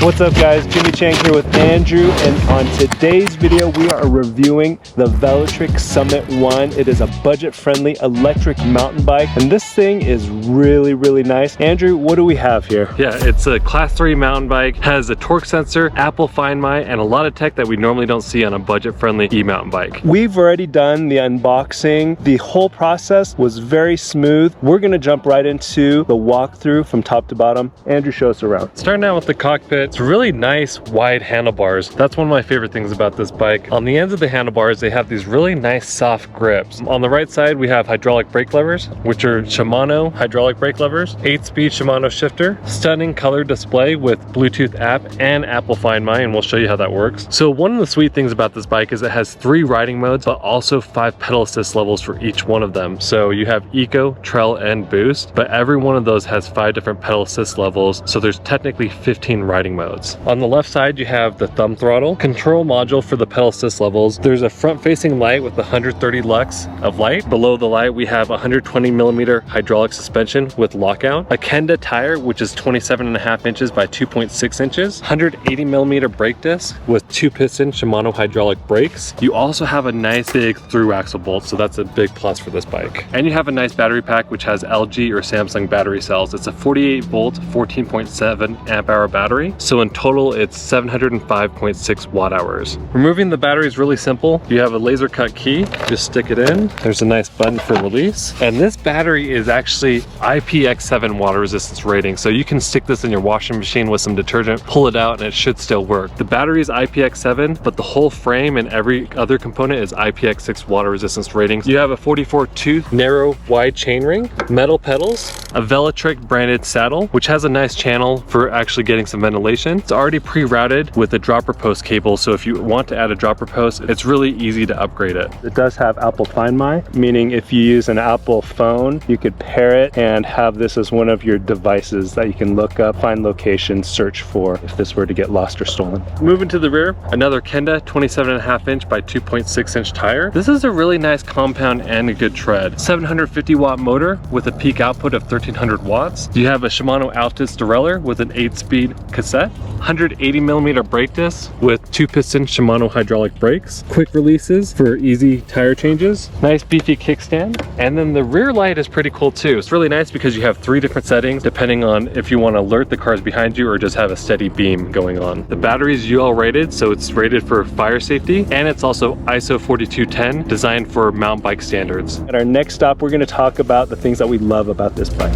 What's up guys, Jimmy Chang here with Andrew, and on today's video we are reviewing the Velotric Summit 1. It is a budget-friendly electric mountain bike, and this thing is really nice. Andrew, what do we have here? Yeah, it's a class 3 mountain bike, has a torque sensor, Apple Find My, and a lot of tech that we normally don't see on a budget-friendly e-mountain bike. We've already done the unboxing. The whole process was very smooth. We're gonna jump right into the walkthrough from top to bottom. Andrew, show us around. Starting out with the cockpit, it's really nice wide handlebars. That's one of my favorite things about this bike. On the ends of the handlebars, they have these really nice soft grips. On the right side, we have hydraulic brake levers, which are Shimano hydraulic brake levers, 8-speed Shimano shifter, stunning color display with Bluetooth app and Apple Find My, and we'll show you how that works. So one of the sweet things about this bike is it has 3 riding modes, but also 5 pedal assist levels for each one of them. So you have Eco, Trail, and Boost, but every one of those has 5 different pedal assist levels, so there's technically 15 riding modes. On the left side, you have the thumb throttle, control module for the pedal assist levels. There's a front-facing light with 130 lux of light. Below the light, we have 120mm hydraulic suspension with lockout, a Kenda tire, which is 27.5 inches by 2.6 inches, 180mm brake disc with 2-piston Shimano hydraulic brakes. You also have a nice big through axle bolt, so that's a big plus for this bike. And you have a nice battery pack, which has LG or Samsung battery cells. It's a 48-volt, 14.7 amp hour battery. So in total, it's 705.6 watt hours. Removing the battery is really simple. You have a laser cut key, just stick it in. There's a nice button for release. And this battery is actually IPX7 water resistance rating. So you can stick this in your washing machine with some detergent, pull it out, and it should still work. The battery is IPX7, but the whole frame and every other component is IPX6 water resistance ratings. You have a 44-tooth narrow wide chainring, metal pedals, a Velotric branded saddle, which has a nice channel for actually getting some ventilation. It's already pre-routed with a dropper post cable, so if you want to add a dropper post, it's really easy to upgrade it. It does have Apple Find My, meaning if you use an Apple phone, you could pair it and have this as one of your devices that you can look up, find locations, search for if this were to get lost or stolen. Moving to the rear, another Kenda 27.5 inch by 2.6 inch tire. This is a really nice compound and a good tread. 750 watt motor with a peak output of 1300 watts. You have a Shimano Altus derailleur with an 8-speed cassette, 180mm brake disc with 2-piston Shimano hydraulic brakes, quick releases for easy tire changes, nice beefy kickstand, and then the rear light is pretty cool too. It's really nice because you have 3 different settings depending on if you want to alert the cars behind you or just have a steady beam going on. The battery is UL rated, so it's rated for fire safety, and it's also ISO 4210, designed for mountain bike standards. At our next stop, we're going to talk about the things that we love about this bike.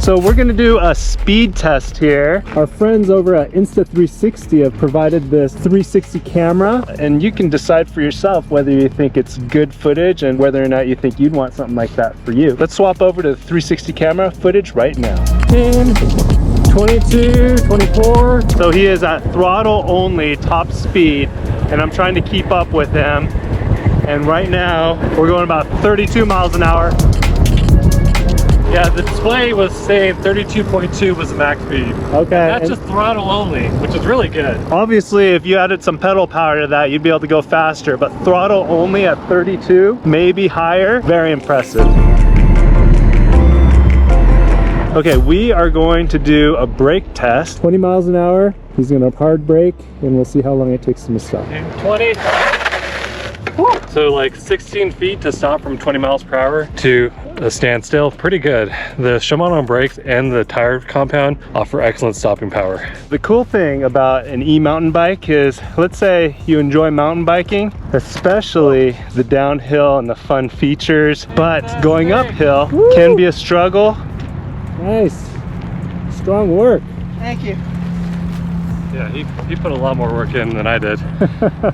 So we're gonna do a speed test here. Our friends over at Insta360 have provided this 360 camera, and you can decide for yourself whether you think it's good footage and whether or not you think you'd want something like that for you. Let's swap over to the 360 camera footage right now. 10, 22, 24. So he is at throttle only, top speed, and I'm trying to keep up with him. And right now, we're going about 32 miles an hour. Yeah, the display was saying 32.2 was the max speed. Okay. That's just throttle only, which is really good. Obviously, if you added some pedal power to that, you'd be able to go faster, but throttle only at 32, maybe higher, very impressive. Okay, we are going to do a brake test. 20 miles an hour, he's gonna hard brake, and we'll see how long it takes him to stop. 20. So like 16 feet to stop from 20 miles per hour to a standstill, pretty good. The Shimano brakes and the tire compound offer excellent stopping power. The cool thing about an e-mountain bike is, let's say you enjoy mountain biking, especially the downhill and the fun features, but going uphill can be a struggle. Nice, strong work. Thank you. Yeah, he put a lot more work in than I did.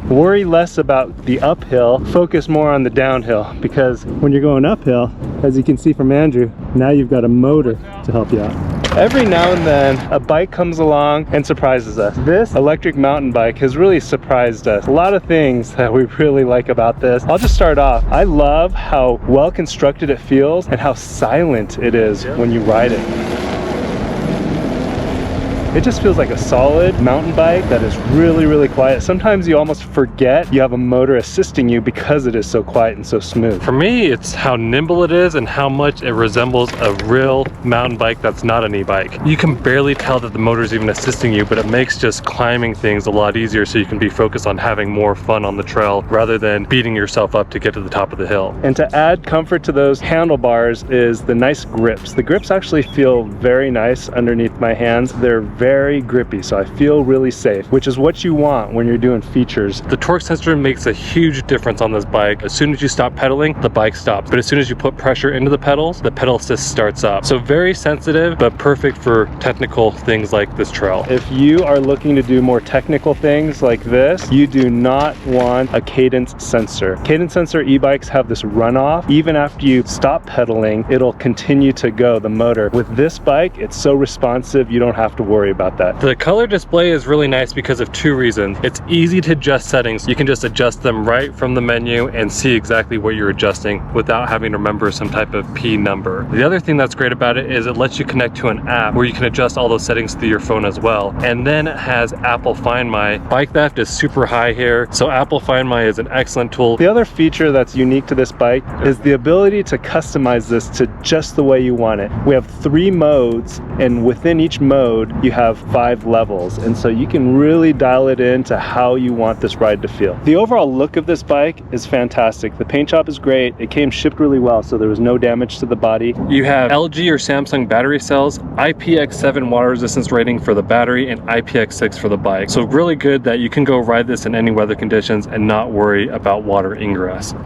Worry less about the uphill, focus more on the downhill, because when you're going uphill, as you can see from Andrew, now you've got a motor to help you out. Every now and then, a bike comes along and surprises us. This electric mountain bike has really surprised us. A lot of things that we really like about this. I'll just start off. I love how well constructed it feels and how silent it is when you ride it. It just feels like a solid mountain bike that is really, really quiet. Sometimes you almost forget you have a motor assisting you because it is so quiet and so smooth. For me, it's how nimble it is and how much it resembles a real mountain bike that's not an e-bike. You can barely tell that the motor is even assisting you, but it makes just climbing things a lot easier so you can be focused on having more fun on the trail rather than beating yourself up to get to the top of the hill. And to add comfort to those handlebars is the nice grips. The grips actually feel very nice underneath my hands. They're very grippy, so I feel really safe, which is what you want when you're doing features. The torque sensor makes a huge difference on this bike. As soon as you stop pedaling, the bike stops. But as soon as you put pressure into the pedals, the pedal assist starts up. So very sensitive, but perfect for technical things like this trail. If you are looking to do more technical things like this, you do not want a cadence sensor. Cadence sensor e-bikes have this runoff. Even after you stop pedaling, it'll continue to go, the motor. With this bike, it's so responsive, you don't have to worry about that. The color display is really nice because of two reasons. It's easy to adjust settings. You can just adjust them right from the menu and see exactly what you're adjusting without having to remember some type of P number. The other thing that's great about it is it lets you connect to an app where you can adjust all those settings through your phone as well. And then it has Apple Find My. Bike theft is super high here, so Apple Find My is an excellent tool. The other feature that's unique to this bike is the ability to customize this to just the way you want it. We have 3 modes, and within each mode you have 5 levels, and so you can really dial it in to how you want this ride to feel. The overall look of this bike is fantastic. The paint job is great. It came shipped really well, so there was no damage to the body. You have LG or Samsung battery cells, IPX7 water resistance rating for the battery, and IPX6 for the bike. So really good that you can go ride this in any weather conditions and not worry about water ingress. Woo!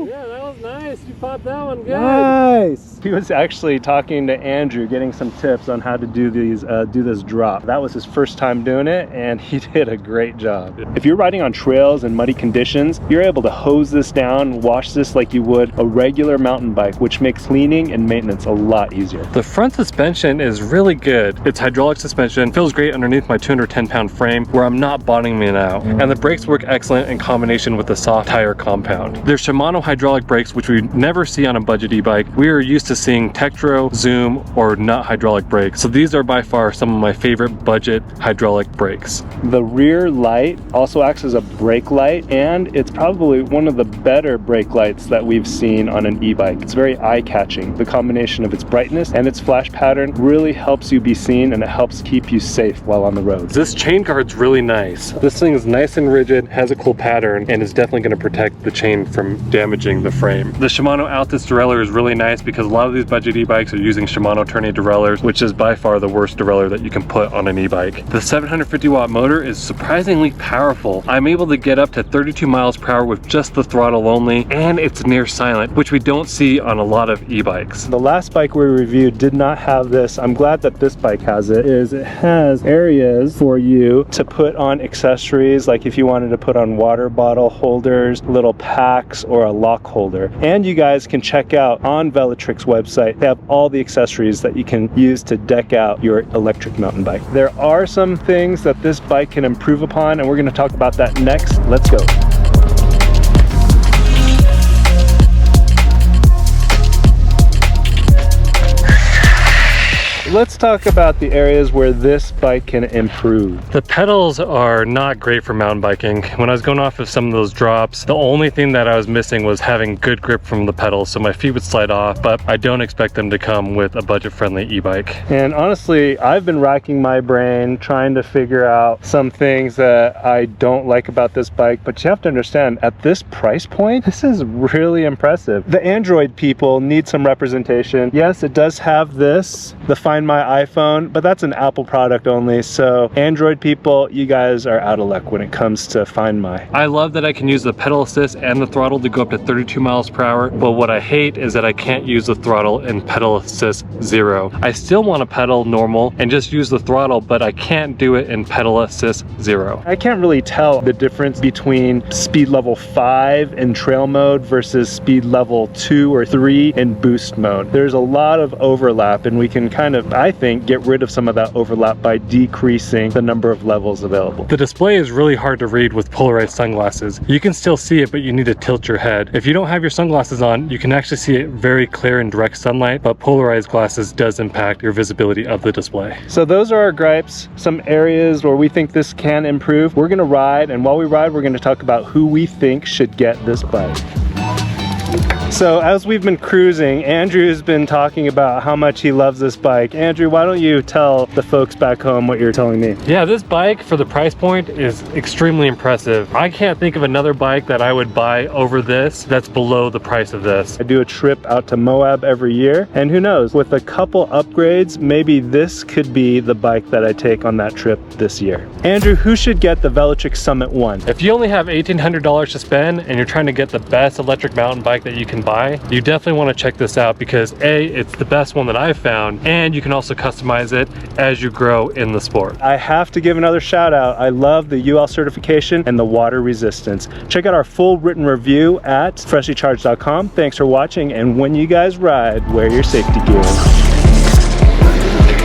Yeah, that was nice. You caught that one good. Nice! He was actually talking to Andrew, getting some tips on how to do these, do this drop. That was his first time doing it, and he did a great job. If you're riding on trails and muddy conditions, you're able to hose this down, wash this like you would a regular mountain bike, which makes cleaning and maintenance a lot easier. The front suspension is really good. It's hydraulic suspension, feels great underneath my 210-pound frame where I'm not bottoming it out. And the brakes work excellent in combination with the soft tire compound. There's Shimano hydraulic brakes, which we never see on a budget e-bike. We are used to seeing Tektro, Zoom, or nut hydraulic brakes. So these are by far some of my favorite budget hydraulic brakes. The rear light also acts as a brake light, and it's probably one of the better brake lights that we've seen on an e-bike. It's very eye-catching. The combination of its brightness and its flash pattern really helps you be seen, and it helps keep you safe while on the road. This chain guard's really nice. This thing is nice and rigid, has a cool pattern, and is definitely going to protect the chain from damaging the frame. The Shimano Altus derailleur is really nice because a lot of these budget e-bikes are using Shimano tourney derailleurs, which is by far the worst derailleur that you can put on an e-bike. The 750 watt motor is surprisingly powerful. I'm able to get up to 32 miles per hour with just the throttle only, and it's near silent, which we don't see on a lot of e-bikes. The last bike we reviewed did not have this. I'm glad that this bike has it. It has areas for you to put on accessories, like if you wanted to put on water bottle holders, little packs, or a lock holder. And you guys can check out on Velotric's website. They have all the accessories that you can use to deck out your electric mountain bike. There are some things that this bike can improve upon, and we're going to talk about that next. Let's go. Let's talk about the areas where this bike can improve. The pedals are not great for mountain biking. When I was going off of some of those drops, the only thing that I was missing was having good grip from the pedals, so my feet would slide off, but I don't expect them to come with a budget-friendly e-bike. And honestly, I've been racking my brain trying to figure out some things that I don't like about this bike, but you have to understand, at this price point, this is really impressive. The Android people need some representation. Yes, it does have this, the Find My iPhone, but that's an Apple product only, so Android people, you guys are out of luck when it comes to Find My. I love that I can use the pedal assist and the throttle to go up to 32 miles per hour, but what I hate is that I can't use the throttle in pedal assist 0. I still want to pedal normal and just use the throttle, but I can't do it in pedal assist 0. I can't really tell the difference between speed level 5 in trail mode versus speed level 2 or 3 in boost mode. There's a lot of overlap, and we can kind of I think, get rid of some of that overlap by decreasing the number of levels available. The display is really hard to read with polarized sunglasses. You can still see it, but you need to tilt your head. If you don't have your sunglasses on, you can actually see it very clear in direct sunlight, but polarized glasses does impact your visibility of the display. So those are our gripes, some areas where we think this can improve. We're gonna ride, and while we ride, we're gonna talk about who we think should get this bike. So as we've been cruising, Andrew's been talking about how much he loves this bike. Andrew, why don't you tell the folks back home what you're telling me? Yeah, this bike for the price point is extremely impressive. I can't think of another bike that I would buy over this that's below the price of this. I do a trip out to Moab every year, and who knows, with a couple upgrades, maybe this could be the bike that I take on that trip this year. Andrew, who should get the Velotric Summit 1? If you only have $1,800 to spend and you're trying to get the best electric mountain bike that you can buy, you definitely want to check this out because A, it's the best one that I've found, and you can also customize it as you grow in the sport. I have to give another shout out. I love the UL certification and the water resistance. Check out our full written review at freshlycharged.com. Thanks for watching, and when you guys ride, wear your safety gear.